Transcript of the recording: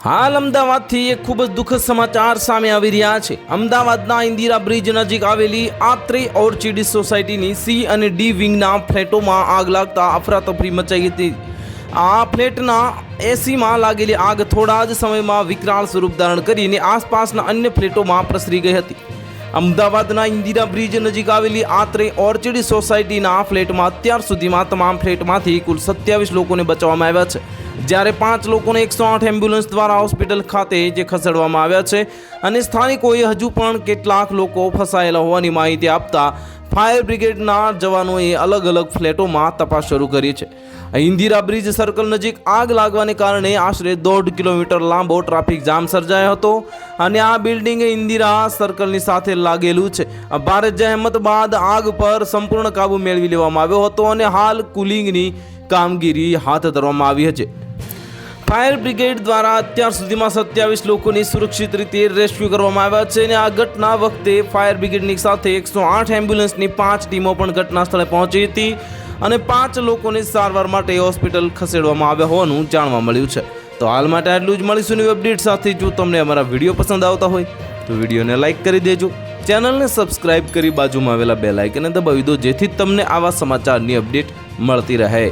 હાલ અમદાવાદથી એક ખૂબ જ દુઃખદ સમાચાર સામે આવી રહ્યા છે। અમદાવાદના ઇન્દિરા બ્રિજ નજીક આવેલી આત્રે ઓર્ચિડ સોસાયટીની સી અને ડી વિંગના ફ્લેટોમાં આગ લાગતા અફરાતફરી મચાઈ હતી। આ ફ્લેટના એસીમાં લાગેલી આગ થોડા જ સમયમાં વિકરાળ સ્વરૂપ ધારણ કરીને આસપાસના અન્ય ફ્લેટોમાં પ્રસરી ગઈ હતી। અમદાવાદના ઇન્દિરા બ્રિજ નજીક આવેલી આત્રે ઓર્ચિડ સોસાયટીના ફ્લેટમાં અત્યાર સુધીમાં તમામ ફ્લેટમાંથી કુલ 27 લોકોને બચાવવામાં આવ્યા છે, જ્યારે 5 લોકોને 108 એમ્બ્યુલન્સ દ્વારા હોસ્પિટલ ખાતે ખસેડવામાં આવ્યા છે અને સ્થાનિકોએ હજુ પણ કેટલાક લોકો ફસાયેલા હોવાની માહિતી આપતા ફાયર બ્રિગેડના જવાનોએ અલગ અલગ ફ્લેટોમાં તપાસ શરૂ કરી છે। ઇન્દિરા બ્રિજ સર્કલ નજીક આગ લાગવાને કારણે આશરે 1.5 કિલોમીટર લાંબો ટ્રાફિક જામ સર્જાયો હતો અને આ બિલ્ડિંગ ઇન્દિરા સર્કલની સાથે લાગેલું છે। ભારે જહેમત બાદ આગ પર સંપૂર્ણ કાબુ મેળવી લેવામાં આવ્યો હતો અને હાલ કુલિંગની કામગીરી હાથ ધરવામાં આવી છે। ફાયર બ્રિગેડ દ્વારા અત્યાર સુધીમાં 27 લોકોની સુરક્ષિત રીતે રેસ્ક્યુ કરવામાં આવ્યા છે અને આ ઘટના વખતે ફાયર બ્રિગેડની સાથે 108 એમ્બ્યુલન્સની 5 ટીમો પણ ઘટના સ્થળે પહોંચી હતી અને 5 લોકોને સારવાર માટે હોસ્પિટલ ખસેડવામાં આવ્યા હોવાનું જાણવા મળ્યું છે। તો હાલ માટે આટલું જ, મળીશું નવી અપડેટ સાથે। જો તમને અમારા વિડીયો પસંદ આવતા હોય તો વિડીયોને લાઇક કરી દેજો, ચેનલને સબસ્ક્રાઇબ કરી બાજુમાં આવેલા બેલ આઇકનને દબાવી દો, જેથી તમને આવા સમાચારની અપડેટ મળતી રહે।